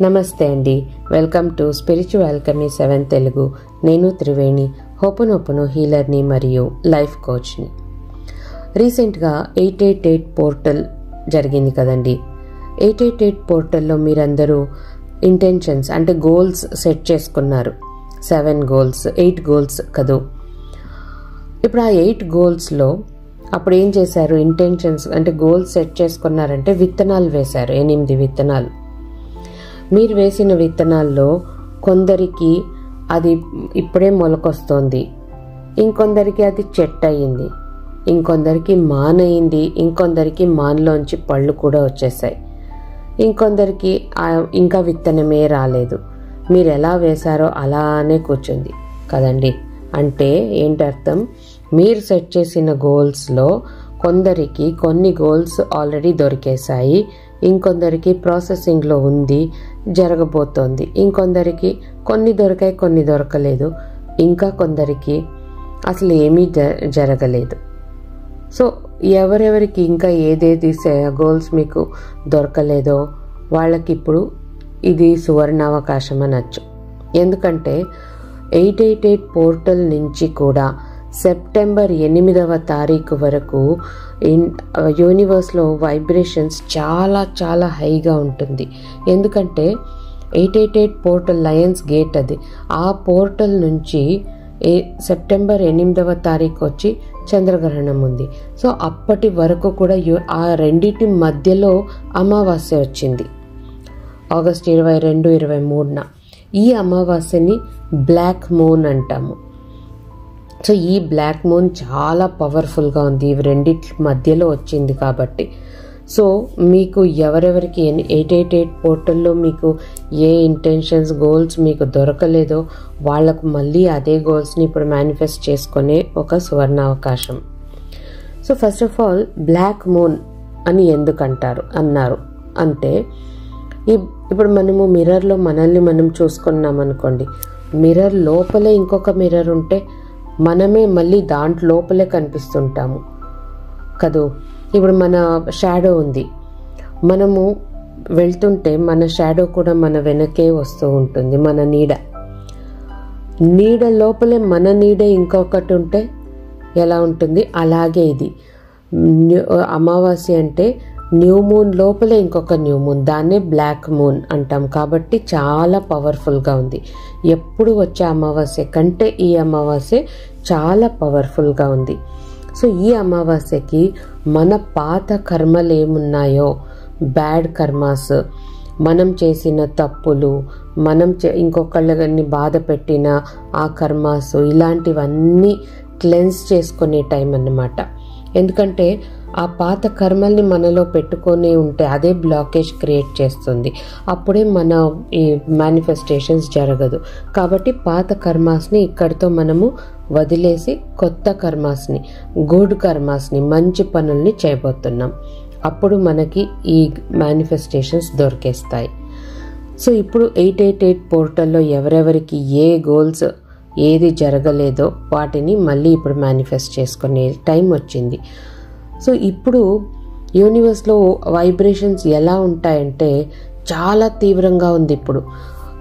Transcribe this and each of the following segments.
నమస్తే అండి. Welcome to spiritual Alchemy 7 Telugu. నేను త్రివేణి, హోపనోపనో హీలర్ని మరియు లైఫ్ కోచ్ని. రీసెంట్గా 888 పోర్టల్ జరిగింది కదండి. 888 పోర్టల్లో మీరందరూ ఇంటెన్షన్స్ అంటే గోల్స్ సెట్ చేసుకున్నారు. 7 గోల్స్, 8 గోల్స్ కదూ. ఇప్పుడు ఆ 8 గోల్స్లో అప్పుడు ఏం చేశారు? ఇంటెన్షన్స్ అంటే గోల్స్ సెట్ చేసుకున్నారంటే విత్తనాలు వేశారు. 8 విత్తనాలు. మీరు వేసిన విత్తనాల్లో కొందరికి అది ఇప్పుడే మొలకొస్తోంది, ఇంకొందరికి అది చెట్టు అయింది, ఇంకొందరికి మానయింది, ఇంకొందరికి మాన్లోంచి పళ్ళు కూడా వచ్చేసాయి, ఇంకొందరికి ఇంకా విత్తనమే రాలేదు. మీరు ఎలా వేశారో అలానే కూర్చుంది కదండి. అంటే ఏంటర్థం? మీరు సెట్ చేసిన గోల్స్లో కొందరికి కొన్ని గోల్స్ ఆల్రెడీ దొరికేశాయి, ఇంకొందరికి ప్రాసెసింగ్లో ఉంది, జరగబోతోంది, ఇంకొందరికి కొన్ని దొరికాయి, కొన్ని దొరకలేదు, ఇంకా కొందరికి అసలు ఏమీ జరగలేదు. సో ఎవరెవరికి ఇంకా ఏదేది గోల్స్ మీకు దొరకలేదో వాళ్ళకి ఇప్పుడు ఇది సువర్ణావకాశం అనొచ్చు. ఎందుకంటే 888 పోర్టల్ నుంచి కూడా సెప్టెంబర్ 8వ తారీఖు వరకు యూనివర్స్లో వైబ్రేషన్స్ చాలా చాలా హైగా ఉంటుంది. ఎందుకంటే 888 పోర్టల్ లయన్స్ గేట్ అది. ఆ పోర్టల్ నుంచి సెప్టెంబర్ 8వ తారీఖు వచ్చి చంద్రగ్రహణం ఉంది. సో అప్పటి వరకు కూడా ఆ రెండింటి మధ్యలో అమావాస్య వచ్చింది, ఆగస్ట్ 22, 23న. ఈ అమావాస్యని బ్లాక్ మూన్ అంటాము. సో ఈ బ్లాక్ మూన్ చాలా పవర్ఫుల్గా ఉంది, ఇవి రెండిటి మధ్యలో వచ్చింది కాబట్టి. సో మీకు ఎవరెవరికి 888 పోర్టల్లో మీకు ఏ ఇంటెన్షన్స్ గోల్స్ మీకు దొరకలేదో వాళ్లకు మళ్ళీ అదే గోల్స్ని ఇప్పుడు మేనిఫెస్ట్ చేసుకునే ఒక సువర్ణావకాశం. So first of all black moon అని ఎందుకు అన్నారు అంటే, ఇప్పుడు మనము మిర్రర్లో మనల్ని మనం చూసుకున్నాం అనుకోండి, మిర్రర్ లోపలే ఇంకొక మిర్రర్ ఉంటే మనమే మళ్ళీ దాంట్లో లోపలే కనిపిస్తుంటాము కదూ. ఇప్పుడు మన షాడో ఉంది, మనము వెళ్తుంటే మన షాడో కూడా మన వెనకే వస్తూ ఉంటుంది. మన నీడ లోపలే మన నీడే ఇంకొకటి ఉంటే ఎలా ఉంటుంది? అలాగే ఇది అమావాస్య అంటే న్యూ మూన్ లోపలే ఇంకొక న్యూ మూన్, దాన్నే బ్లాక్ మూన్ అంటాం. కాబట్టి చాలా పవర్ఫుల్గా ఉంది. ఎప్పుడు వచ్చే అమావాస్య కంటే ఈ అమావాస్య చాలా పవర్ఫుల్గా ఉంది. సో ఈ అమావాస్యకి మన పాత కర్మలు ఏమున్నాయో, బ్యాడ్ కర్మాస్, మనం చేసిన తప్పులు, మనం ఇంకొకళ్ళని బాధ పెట్టిన ఆ కర్మాస్, ఇలాంటివన్నీ క్లెన్స్ చేసుకునే టైం అన్నమాట. ఎందుకంటే ఆ పాత కర్మల్ని మనలో పెట్టుకొని ఉంటే అదే బ్లాకేజ్ క్రియేట్ చేస్తుంది, అప్పుడే మన ఈ మేనిఫెస్టేషన్స్ జరగదు. కాబట్టి పాత కర్మాస్ని ఇక్కడితో మనము వదిలేసి కొత్త కర్మాస్ని, గుడ్ కర్మాస్ని, మంచి పనుల్ని చేయబోతున్నాం. అప్పుడు మనకి ఈ మేనిఫెస్టేషన్స్ దొరికేస్తాయి. సో ఇప్పుడు 888 పోర్టల్లో ఎవరెవరికి ఏ గోల్స్ ఏది జరగలేదో వాటిని మళ్ళీ ఇప్పుడు మేనిఫెస్ట్ చేసుకునే టైం వచ్చింది. సో ఇప్పుడు యూనివర్స్లో వైబ్రేషన్స్ ఎలా ఉంటాయంటే చాలా తీవ్రంగా ఉంది. ఇప్పుడు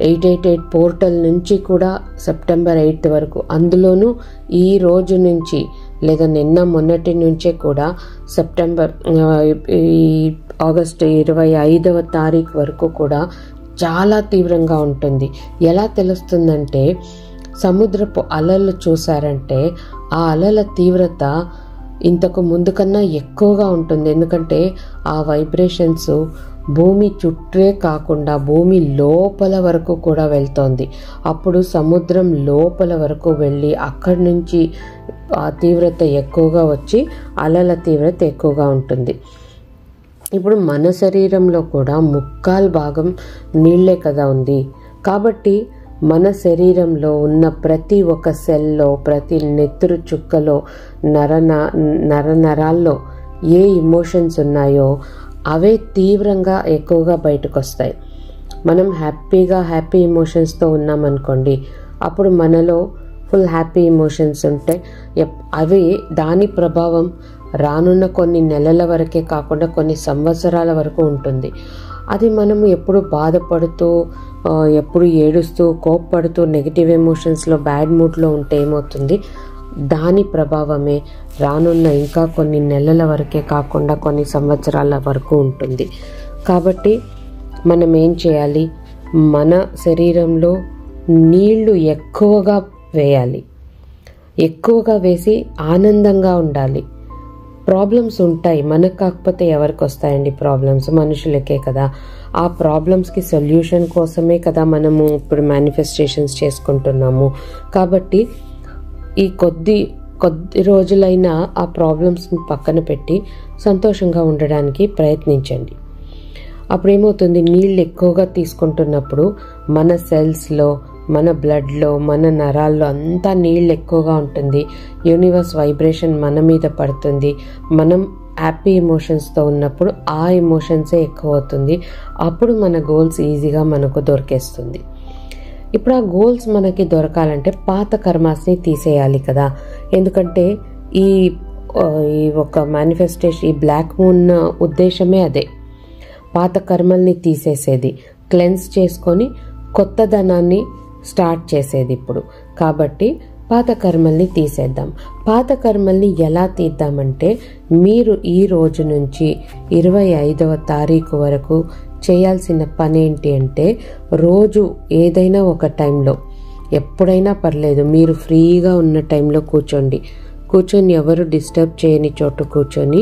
888 పోర్టల్ నుంచి కూడా సెప్టెంబర్ 8 వరకు, అందులోనూ ఈ రోజు నుంచి లేదా నిన్న మొన్నటి నుంచే కూడా ఆగస్ట్ 25వ తారీఖు వరకు కూడా చాలా తీవ్రంగా ఉంటుంది. ఎలా తెలుస్తుందంటే, సముద్రపు అలలు చూసారంటే ఆ అలల తీవ్రత ఇంతకు ముందు కన్నా ఎక్కువగా ఉంటుంది. ఎందుకంటే ఆ వైబ్రేషన్స్ భూమి చుట్టే కాకుండా భూమి లోపల వరకు కూడా వెళ్తోంది. అప్పుడు సముద్రం లోపల వరకు వెళ్ళి అక్కడి నుంచి ఆ తీవ్రత ఎక్కువగా వచ్చి అలల తీవ్రత ఎక్కువగా ఉంటుంది. ఇప్పుడు మన శరీరంలో కూడా 3/4 భాగం నీళ్లే కదా ఉంది. కాబట్టి మన శరీరంలో ఉన్న ప్రతి ఒక్క సెల్లో, ప్రతి నెత్తురు చుక్కలో, నరాల్లో ఏ ఇమోషన్స్ ఉన్నాయో అవే తీవ్రంగా ఎక్కువగా బయటకు వస్తాయి. మనం హ్యాపీ ఇమోషన్స్తో ఉన్నామనుకోండి, అప్పుడు మనలో ఫుల్ హ్యాపీ ఇమోషన్స్ ఉంటే అవి దాని ప్రభావం రానున్న కొన్ని నెలల వరకే కాకుండా కొన్ని సంవత్సరాల వరకు ఉంటుంది. అది మనము ఎప్పుడు బాధపడుతూ ఎప్పుడు ఏడుస్తూ కోప్పడుతూ నెగిటివ్ ఎమోషన్స్లో బ్యాడ్ మూడ్లో ఉంటే ఏమవుతుంది, దాని ప్రభావమే రానున్న ఇంకా కొన్ని నెలల వరకే కాకుండా కొన్ని సంవత్సరాల వరకు ఉంటుంది. కాబట్టి మనం ఏం చేయాలి, మన శరీరంలో నీళ్లు ఎక్కువగా వేయాలి, ఎక్కువగా వేసి ఆనందంగా ఉండాలి. ప్రాబ్లమ్స్ ఉంటాయి, మనకు కాకపోతే ఎవరికి వస్తాయండి ప్రాబ్లమ్స్? మనుషులకే కదా. ఆ ప్రాబ్లమ్స్కి సొల్యూషన్ కోసమే కదా మనము ఇప్పుడు మేనిఫెస్టేషన్స్ చేసుకుంటున్నాము. కాబట్టి ఈ కొద్ది రోజులైనా ఆ ప్రాబ్లమ్స్ని పక్కన పెట్టి సంతోషంగా ఉండడానికి ప్రయత్నించండి. అప్పుడు ఏమవుతుంది, నీళ్ళు ఎక్కువగా తీసుకుంటున్నప్పుడు మన సెల్స్లో, మన బ్లడ్లో, మన నరాల్లో అంతా నీళ్ళు ఎక్కువగా ఉంటుంది. యూనివర్స్ వైబ్రేషన్ మన మీద పడుతుంది. మనం హ్యాపీ ఎమోషన్స్తో ఉన్నప్పుడు ఆ ఎమోషన్సే ఎక్కువ అవుతుంది. అప్పుడు మన గోల్స్ ఈజీగా మనకు దొరికేస్తుంది. ఇప్పుడు ఆ గోల్స్ మనకి దొరకాలంటే పాత కర్మాస్ని తీసేయాలి కదా. ఎందుకంటే ఈ ఒక మేనిఫెస్టేషన్, ఈ బ్లాక్ మూన్ ఉద్దేశమే అదే, పాత కర్మల్ని తీసేసేది, క్లెన్స్ చేసుకొని కొత్త ధనాన్ని స్టార్ట్ చేసేది ఇప్పుడు. కాబట్టి పాత కర్మల్ని తీసేద్దాం. పాత కర్మల్ని ఎలా తీద్దామంటే, మీరు ఈ రోజు నుంచి 25వ తారీఖు వరకు చేయాల్సిన పని ఏంటి అంటే, రోజు ఏదైనా ఒక టైంలో, ఎప్పుడైనా పర్లేదు, మీరు ఫ్రీగా ఉన్న టైంలో కూర్చొని ఎవరు డిస్టర్బ్ చేయని చోట కూర్చొని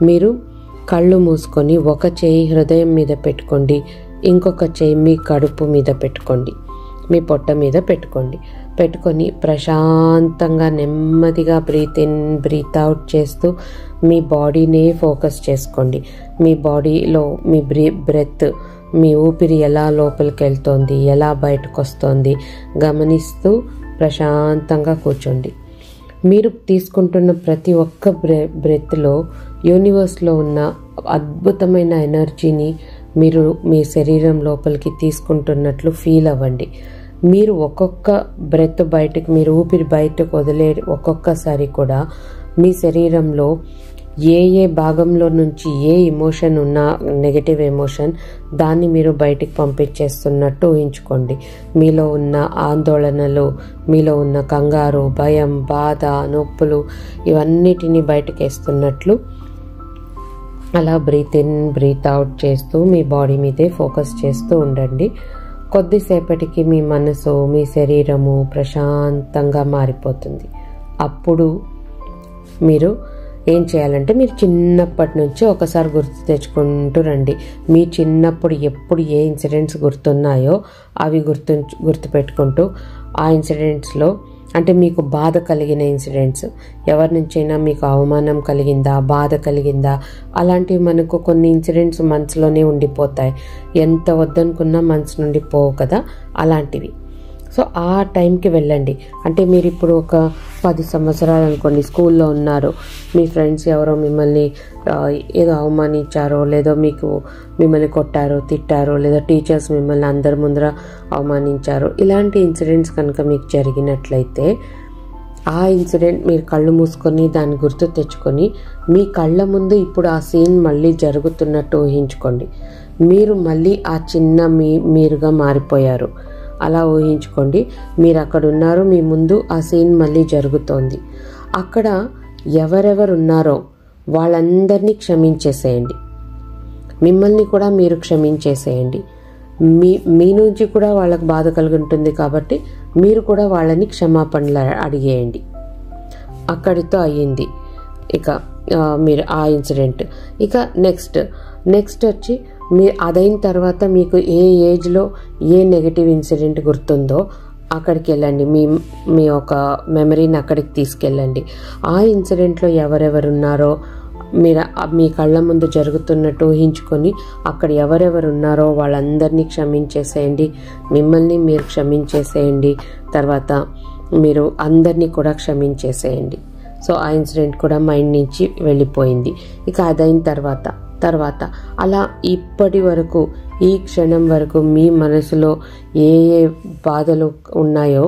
మీరు కళ్ళు మూసుకొని ఒక చేయి హృదయం మీద పెట్టుకోండి, ఇంకొక చేయి మీ కడుపు మీద పెట్టుకోండి, మీ పొట్ట మీద పెట్టుకొని ప్రశాంతంగా నెమ్మదిగా బ్రీత్ ఇన్ బ్రీత్ అవుట్ చేస్తూ మీ బాడీనే ఫోకస్ చేసుకోండి. మీ బాడీలో మీ బ్రెత్, మీ ఊపిరి ఎలా లోపలికి వెళ్తోంది, ఎలా బయటకు వస్తోంది గమనిస్తూ ప్రశాంతంగా కూర్చోండి. మీరు తీసుకుంటున్న ప్రతి ఒక్క బ్రెత్లో యూనివర్స్లో ఉన్న అద్భుతమైన ఎనర్జీని మీరు మీ శరీరం లోపలికి తీసుకుంటున్నట్లు ఫీల్ అవ్వండి. మీరు ఒక్కొక్క బ్రెత్ బయటకు, మీరు ఊపిరి బయటకు వదిలే ఒక్కొక్కసారి కూడా మీ శరీరంలో ఏ భాగంలో నుంచి ఏ ఎమోషన్ ఉన్నా, నెగటివ్ ఎమోషన్, దాన్ని మీరు బయటికి పంపించేస్తున్నట్టు ఊహించుకోండి. మీలో ఉన్న ఆందోళనలు, మీలో ఉన్న కంగారు, భయం, బాధ, నొప్పులు, ఇవన్నిటిని బయటకు వేస్తున్నట్లు అలా బ్రీత్ ఇన్ బ్రీత్ అవుట్ చేస్తూ మీ బాడీ మీదే ఫోకస్ చేస్తూ ఉండండి. కొద్దిసేపటికి మీ మనసు, మీ శరీరము ప్రశాంతంగా మారిపోతుంది. అప్పుడు మీరు ఏం చేయాలంటే, మీరు చిన్నప్పటి నుంచి ఒకసారి గుర్తు తెచ్చుకుంటూ రండి. మీ చిన్నప్పుడు ఎప్పుడు ఏ ఇన్సిడెంట్స్ గుర్తున్నాయో అవి గుర్తుపెట్టుకుంటూ, ఆ ఇన్సిడెంట్స్లో అంటే మీకు బాధ కలిగిన ఇన్సిడెంట్స్, ఎవరి నుంచైనా మీకు అవమానం కలిగిందా, బాధ కలిగిందా, అలాంటివి మనకు కొన్ని ఇన్సిడెంట్స్ మనసులోనే ఉండిపోతాయి. ఎంత వద్దనుకున్నా మనసు నుండి పోవు కదా, అలాంటివి. సో ఆ టైంకి వెళ్ళండి. అంటే మీరు ఇప్పుడు ఒక 10 సంవత్సరాలు అనుకోండి, స్కూల్లో ఉన్నారు, మీ ఫ్రెండ్స్ ఎవరో మిమ్మల్ని ఏదో అవమానించారో, లేదో మిమ్మల్ని కొట్టారో, తిట్టారో, లేదా టీచర్స్ మిమ్మల్ని అందరి ముందర అవమానించారో, ఇలాంటి ఇన్సిడెంట్స్ కనుక మీకు జరిగినట్లయితే ఆ ఇన్సిడెంట్ మీరు కళ్ళు మూసుకొని దాన్ని గుర్తు తెచ్చుకొని మీ కళ్ళ ముందు ఇప్పుడు ఆ సీన్ మళ్ళీ జరుగుతున్నట్టు ఊహించుకోండి. మీరు మళ్ళీ ఆ చిన్న మీరుగా మారిపోయారు. అలా ఊహించుకోండి. మీరు అక్కడ ఉన్నారు, మీ ముందు ఆ సీన్ మళ్ళీ జరుగుతోంది. అక్కడ ఎవరెవరు ఉన్నారో వాళ్ళందరినీ క్షమించేసేయండి. మిమ్మల్ని కూడా మీరు క్షమించేసేయండి. మీ నుంచి కూడా వాళ్ళకి బాధ కలిగి ఉంటుంది కాబట్టి మీరు కూడా వాళ్ళని క్షమాపణలు అడిగేయండి. అక్కడితో అయ్యింది ఇక మీరు ఆ ఇన్సిడెంట్. ఇక నెక్స్ట్ వచ్చి మీరు అదైన తర్వాత మీకు ఏ ఏజ్లో ఏ నెగటివ్ ఇన్సిడెంట్ గుర్తుందో అక్కడికి వెళ్ళండి. మీ ఒక మెమరీని అక్కడికి తీసుకెళ్ళండి. ఆ ఇన్సిడెంట్లో ఎవరెవరున్నారో మీరు మీ కళ్ళ ముందు జరుగుతున్నట్టు ఊహించుకొని అక్కడ ఎవరెవరున్నారో వాళ్ళందరినీ క్షమించేసేయండి. మిమ్మల్ని మీరు క్షమించేసేయండి. తర్వాత మీరు అందరినీ కూడా క్షమించేసేయండి. సో ఆ ఇన్సిడెంట్ కూడా మైండ్ నుంచి వెళ్ళిపోయింది. ఇక అదైన తర్వాత అలా ఇప్పటి వరకు, ఈ క్షణం వరకు మీ మనసులో ఏ బాధలు ఉన్నాయో,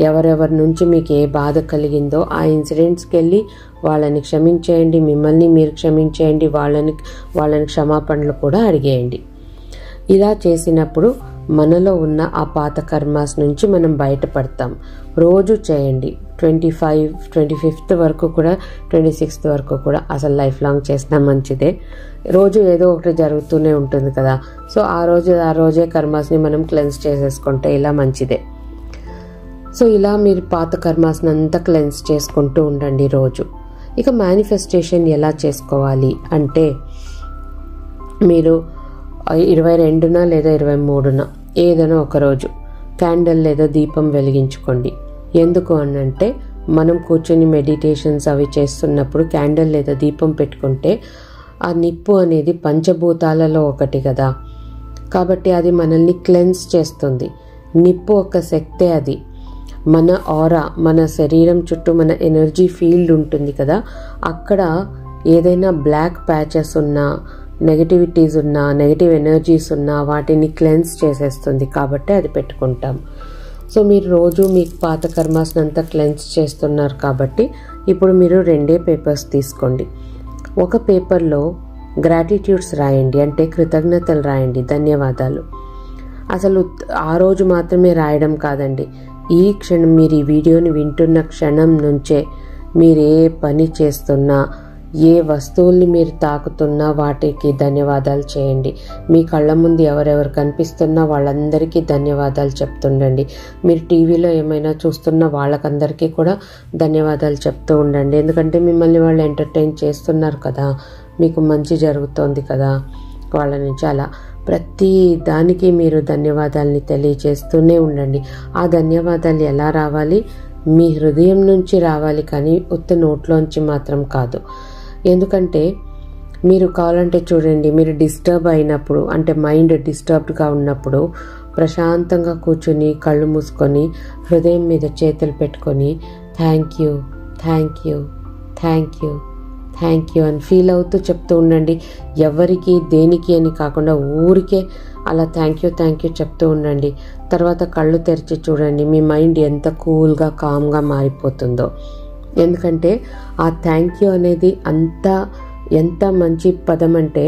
ఎవరెవరి నుంచి మీకు ఏ బాధ కలిగిందో ఆ ఇన్సిడెంట్స్కి వెళ్ళి వాళ్ళని క్షమించేయండి. మిమ్మల్ని మీరు క్షమించేయండి. వాళ్ళని క్షమాపణలు కూడా అడిగేయండి. ఇలా చేసినప్పుడు మనలో ఉన్న ఆ పాత కర్మాస్ నుంచి మనం బయటపడతాం. రోజు చేయండి. 25th వరకు కూడా, 26th వరకు కూడా, అసలు లైఫ్ లాంగ్ చేసినా మంచిదే. రోజు ఏదో ఒకటి జరుగుతూనే ఉంటుంది కదా. సో ఆ రోజే కర్మాస్ని మనం క్లెన్స్ చేసేసుకుంటే ఇలా మంచిదే. సో ఇలా మీరు పాత కర్మాస్ని అంతా క్లెన్స్ చేసుకుంటూ ఉండండి రోజు. ఇక మేనిఫెస్టేషన్ ఎలా చేసుకోవాలి అంటే, మీరు 22న లేదా 23న ఏదైనా ఒకరోజు క్యాండిల్ లేదా దీపం వెలిగించుకోండి. ఎందుకు అనంటే, మనం కూర్చొని మెడిటేషన్స్ అవి చేస్తున్నప్పుడు క్యాండిల్ లేదా దీపం పెట్టుకుంటే ఆ నిప్పు అనేది పంచభూతాలలో ఒకటి కదా. కాబట్టి అది మనల్ని క్లెన్స్ చేస్తుంది. నిప్పు ఒక శక్తే. అది మన ఆరా, మన శరీరం చుట్టూ మన ఎనర్జీ ఫీల్డ్ ఉంటుంది కదా, అక్కడ ఏదైనా బ్లాక్ ప్యాచెస్ ఉన్నా, నెగటివిటీస్ ఉన్నా, నెగటివ్ ఎనర్జీస్ ఉన్నా వాటిని క్లెన్స్ చేసేస్తుంది. కాబట్టి అది పెట్టుకుంటాం. సో మీరు రోజు మీకు పాత కర్మాస్ని అంతా క్లెన్స్ చేస్తున్నారు కాబట్టి ఇప్పుడు మీరు 2 పేపర్స్ తీసుకోండి. ఒక పేపర్లో గ్రాటిట్యూడ్స్ రాయండి, అంటే కృతజ్ఞతలు రాయండి, ధన్యవాదాలు. అసలు ఆ రోజు మాత్రమే రాయడం కాదండి, ఈ క్షణం, మీరు ఈ వీడియోని వింటున్న క్షణం నుంచే మీరు ఏ పని చేస్తున్నా, ఏ వస్తువుల్ని మీరు తాకుతున్నా వాటికి ధన్యవాదాలు చేయండి. మీ కళ్ళ ముందు ఎవరెవరు కనిపిస్తున్నా వాళ్ళందరికీ ధన్యవాదాలు చెప్తుండండి. మీరు టీవీలో ఏమైనా చూస్తున్నా వాళ్ళకందరికీ కూడా ధన్యవాదాలు చెప్తూ ఉండండి. ఎందుకంటే మిమ్మల్ని వాళ్ళు ఎంటర్టైన్ చేస్తున్నారు కదా, మీకు మంచి జరుగుతోంది కదా వాళ్ళ నుంచి. అలా ప్రతి దానికి మీరు ధన్యవాదాలని తెలియజేస్తూనే ఉండండి. ఆ ధన్యవాదాలు ఎలా రావాలి? మీ హృదయం నుంచి రావాలి, కానీ ఉత్త నోట్లోంచి మాత్రం కాదు. ఎందుకంటే మీరు కావాలంటే చూడండి, మీరు డిస్టర్బ్ అయినప్పుడు, అంటే మైండ్ డిస్టర్బ్డ్గా ఉన్నప్పుడు ప్రశాంతంగా కూర్చొని కళ్ళు మూసుకొని హృదయం మీద చేతులు పెట్టుకొని thank you, thank you, thank you, thank you అని ఫీల్ అవుతూ చెప్తూ ఉండండి. ఎవరికి దేనికి అని కాకుండా ఊరికే అలా థ్యాంక్ యూ చెప్తూ ఉండండి. తర్వాత కళ్ళు తెరిచి చూడండి, మీ మైండ్ ఎంత కూల్గా, కామ్గా మారిపోతుందో. ఎందుకంటే ఆ థ్యాంక్ యూ అనేది ఎంత మంచి పదం అంటే,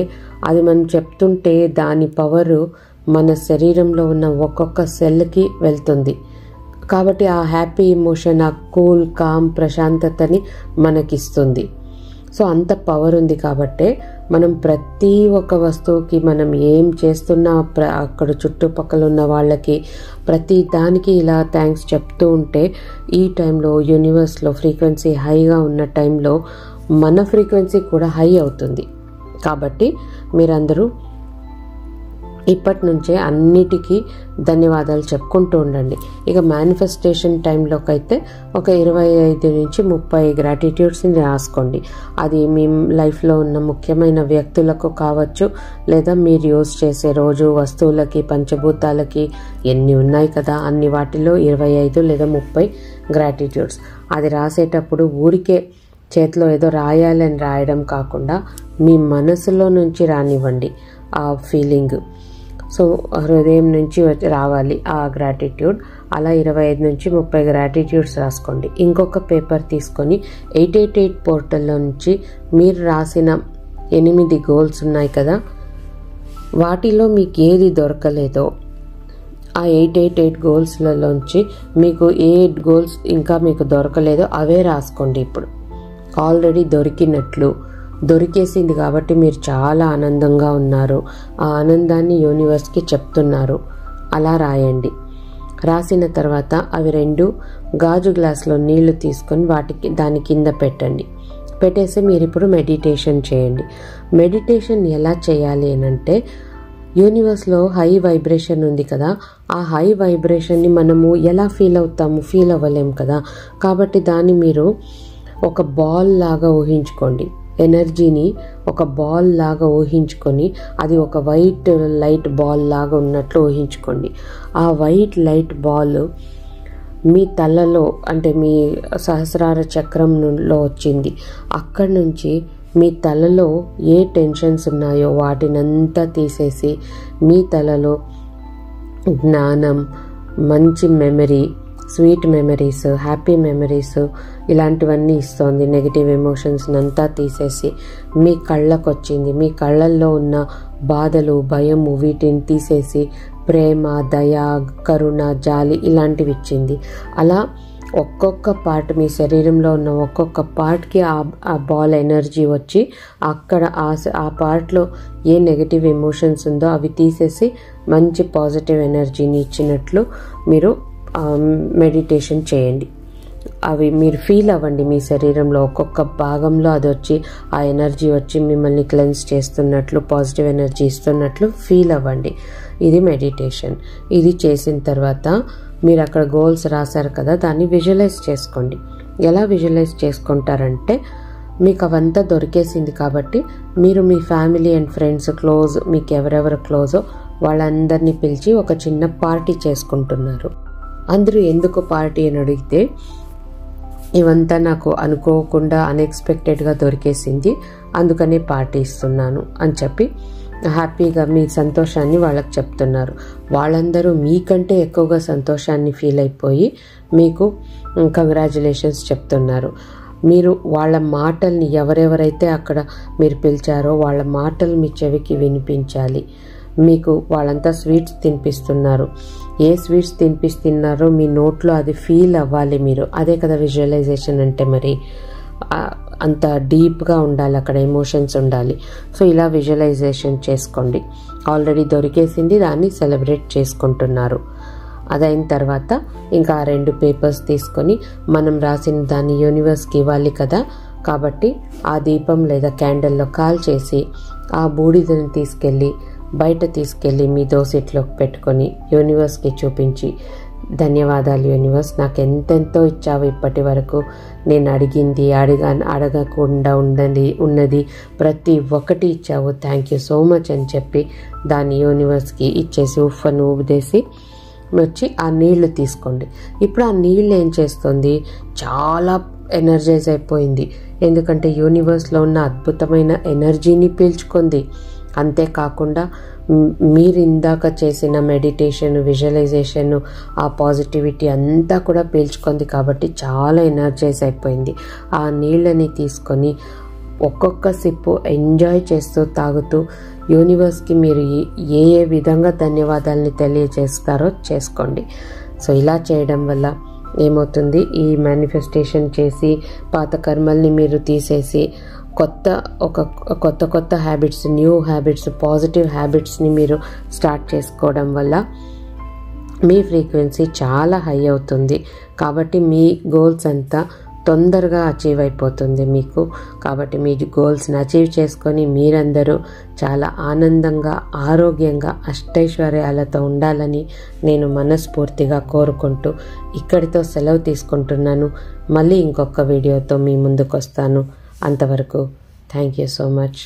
అది మనం చెప్తుంటే దాని పవరు మన శరీరంలో ఉన్న ఒక్కొక్క సెల్కి వెళ్తుంది. కాబట్టి ఆ హ్యాపీ ఎమోషన్, ఆ కూల్, కామ్, ప్రశాంతతని మనకిస్తుంది. సో అంత పవర్ ఉంది. కాబట్టే మనం ప్రతి ఒక్క వస్తువుకి, మనం ఏం చేస్తున్నా అక్కడ చుట్టుపక్కల ఉన్న వాళ్ళకి ప్రతి దానికి ఇలా థ్యాంక్స్ చెప్తూ ఉంటే, ఈ టైంలో యూనివర్స్లో ఫ్రీక్వెన్సీ హైగా ఉన్న టైంలో మన ఫ్రీక్వెన్సీ కూడా హై అవుతుంది. కాబట్టి మీరందరూ ఇప్పటి నుంచే అన్నిటికీ ధన్యవాదాలు చెప్పుకుంటూ ఉండండి. ఇక మేనిఫెస్టేషన్ టైంలోకి అయితే ఒక 25 నుంచి 30 గ్రాటిట్యూడ్స్ని రాసుకోండి. అది మీ లైఫ్లో ఉన్న ముఖ్యమైన వ్యక్తులకు కావచ్చు, లేదా మీరు యూజ్ చేసే రోజు వస్తువులకి, పంచభూతాలకి, ఎన్ని ఉన్నాయి కదా అన్ని వాటిలో 25 లేదా 30 గ్రాటిట్యూడ్స్. అది రాసేటప్పుడు ఊరికే చేతిలో ఏదో రాయాలని రాయడం కాకుండా మీ మనసులో నుంచి రానివ్వండి ఆ ఫీలింగ్. సో హృదయం నుంచి రావాలి ఆ గ్రాటిట్యూడ్. అలా 25 నుంచి 30 గ్రాటిట్యూడ్స్ రాసుకోండి. ఇంకొక పేపర్ తీసుకొని 888 పోర్టల్లో నుంచి మీరు రాసిన 8 గోల్స్ ఉన్నాయి కదా, వాటిలో మీకు ఏది దొరకలేదో ఆ 888 గోల్స్లలోంచి మీకు ఏ 8 గోల్స్ ఇంకా మీకు దొరకలేదో అవే రాసుకోండి. ఇప్పుడు ఆల్రెడీ దొరికేసింది కాబట్టి మీరు చాలా ఆనందంగా ఉన్నారు. ఆ ఆనందాన్ని యూనివర్స్కి చెప్తున్నారు. అలా రాయండి. రాసిన తర్వాత అవి 2 గాజు గ్లాసులో నీళ్లు తీసుకొని దాని కింద పెట్టేసి మీరు ఇప్పుడు మెడిటేషన్ చేయండి. మెడిటేషన్ ఎలా చేయాలి అనంటే, యూనివర్స్లో హై వైబ్రేషన్ ఉంది కదా, ఆ హై వైబ్రేషన్ని మనము ఎలా ఫీల్ అవుతాము? ఫీల్ అవ్వలేము కదా. కాబట్టి దాన్ని మీరు ఒక బాల్ లాగా ఊహించుకోండి. ఎనర్జీని ఒక బాల్ లాగా ఊహించుకొని, అది ఒక వైట్ లైట్ బాల్ లాగా ఉన్నట్లు ఊహించుకోండి. ఆ వైట్ లైట్ బాల్ మీ తలలో, అంటే మీ సహస్రార చక్రంలో వచ్చింది. అక్కడి నుంచి మీ తలలో ఏ టెన్షన్స్ ఉన్నాయో వాటినంతా తీసేసి మీ తలలో జ్ఞానం, మంచి memory, sweet memories, happy memories ఇలాంటివన్నీ ఇస్తోంది. నెగిటివ్ ఎమోషన్స్ అంతా తీసేసి మీ కళ్ళకు వచ్చింది. మీ కళ్ళల్లో ఉన్న బాధలు, భయము వీటిని తీసేసి ప్రేమ, దయ, కరుణ, జాలి ఇలాంటివి ఇచ్చింది. అలా ఒక్కొక్క పార్ట్, మీ శరీరంలో ఉన్న ఒక్కొక్క పార్ట్కి ఆ బాల్ ఎనర్జీ వచ్చి అక్కడ ఆ పార్ట్లో ఏ నెగటివ్ ఎమోషన్స్ ఉందో అవి తీసేసి మంచి పాజిటివ్ ఎనర్జీని ఇచ్చినట్లు మీరు మెడిటేషన్ చేయండి. అవి మీరు ఫీల్ అవ్వండి. మీ శరీరంలో ఒక్కొక్క భాగంలో అది వచ్చి ఆ ఎనర్జీ వచ్చి మిమ్మల్ని క్లెన్స్ చేస్తున్నట్లు, పాజిటివ్ ఎనర్జీ ఇస్తున్నట్లు ఫీల్ అవ్వండి. ఇది మెడిటేషన్. ఇది చేసిన తర్వాత మీరు అక్కడ గోల్స్ రాశారు కదా, దాన్ని విజువలైజ్ చేసుకోండి. ఎలా విజువలైజ్ చేసుకుంటారంటే, మీకు అవంతా దొరికేసింది కాబట్టి మీరు మీ ఫ్యామిలీ అండ్ ఫ్రెండ్స్ క్లోజ్, మీకు ఎవరెవరు క్లోజో వాళ్ళందరినీ పిలిచి ఒక చిన్న పార్టీ చేసుకుంటున్నారు. అందరూ ఎందుకు పార్టీ అని అడిగితే, ఇవంతా నాకు అనుకోకుండా అన్ఎక్స్పెక్టెడ్గా దొరికేసింది, అందుకనే పార్టీ ఇస్తున్నాను అని చెప్పి హ్యాపీగా మీ సంతోషాన్ని వాళ్ళకి చెప్తున్నారు. వాళ్ళందరూ మీకంటే ఎక్కువగా సంతోషాన్ని ఫీల్ అయిపోయి మీకు కంగ్రాచులేషన్స్ చెప్తున్నారు. మీరు వాళ్ళ మాటల్ని, ఎవరెవరైతే అక్కడ మీరు పిలిచారో వాళ్ళ మాటలు మీ చెవికి వినిపించాలి. మీకు వాళ్ళంతా స్వీట్స్ తినిపిస్తున్నారు. ఏ స్వీట్స్ తినిపిస్తున్నారో మీ నోట్లో అది ఫీల్ అవ్వాలి మీరు. అదే కదా విజువలైజేషన్ అంటే. మరి అంత డీప్గా ఉండాలి, అక్కడ ఎమోషన్స్ ఉండాలి. సో ఇలా విజువలైజేషన్ చేసుకోండి. ఆల్రెడీ దొరికేసింది, దాన్ని సెలబ్రేట్ చేసుకుంటున్నారు. అదైన తర్వాత ఇంకా 2 పేపర్స్ తీసుకొని మనం రాసిన దాన్ని యూనివర్స్కి ఇవ్వాలి కదా. కాబట్టి ఆ దీపం లేదా క్యాండిల్లో కాల్చేసి ఆ బూడిదని బయట తీసుకెళ్ళి మీ దోసిట్లోకి పెట్టుకొని యూనివర్స్కి చూపించి, ధన్యవాదాలు యూనివర్స్, నాకు ఎంతెంతో ఇచ్చావు ఇప్పటి వరకు, నేను అడగకుండా ఉన్నది ప్రతి ఒక్కటి ఇచ్చావు, థ్యాంక్ యూ సో మచ్ అని చెప్పి దాన్ని యూనివర్స్కి ఇచ్చేసి ఉఫ్ఫను ఊదేసి వచ్చి ఆ నీళ్లు తీసుకోండి. ఇప్పుడు ఆ నీళ్ళు ఏం చేస్తుంది, చాలా ఎనర్జైజ్ అయిపోయింది. ఎందుకంటే యూనివర్స్లో ఉన్న అద్భుతమైన ఎనర్జీని పీల్చుకుంది. అంతేకాకుండా మీరు ఇందాక చేసిన మెడిటేషన్, విజువలైజేషన్, ఆ పాజిటివిటీ అంతా కూడా పీల్చుకుంది కాబట్టి చాలా ఎనర్జైజ్ అయిపోయింది. ఆ నీళ్ళని తీసుకొని ఒక్కొక్క సిప్పు ఎంజాయ్ చేస్తూ తాగుతూ యూనివర్స్కి మీరు ఏ విధంగా ధన్యవాదాలని తెలియజేస్తారో చేసుకోండి. సో ఇలా చేయడం వల్ల ఏమవుతుంది, ఈ మేనిఫెస్టేషన్ చేసి పాత కర్మల్ని మీరు తీసేసి కొత్త హ్యాబిట్స్, న్యూ హ్యాబిట్స్, పాజిటివ్ హ్యాబిట్స్ని మీరు స్టార్ట్ చేసుకోవడం వల్ల మీ ఫ్రీక్వెన్సీ చాలా హై అవుతుంది. కాబట్టి మీ గోల్స్ అంతా తొందరగా అచీవ్ అయిపోతుంది మీకు. కాబట్టి మీ గోల్స్ని అచీవ్ చేసుకొని మీరందరూ చాలా ఆనందంగా, ఆరోగ్యంగా, అష్టైశ్వర్యాలతో ఉండాలని నేను మనస్ఫూర్తిగా కోరుకుంటూ ఇక్కడితో సెలవు తీసుకుంటున్నాను. మళ్ళీ ఇంకొక వీడియోతో మీ ముందుకు వస్తాను. అంతవరకు థ్యాంక్ యూ సో మచ్.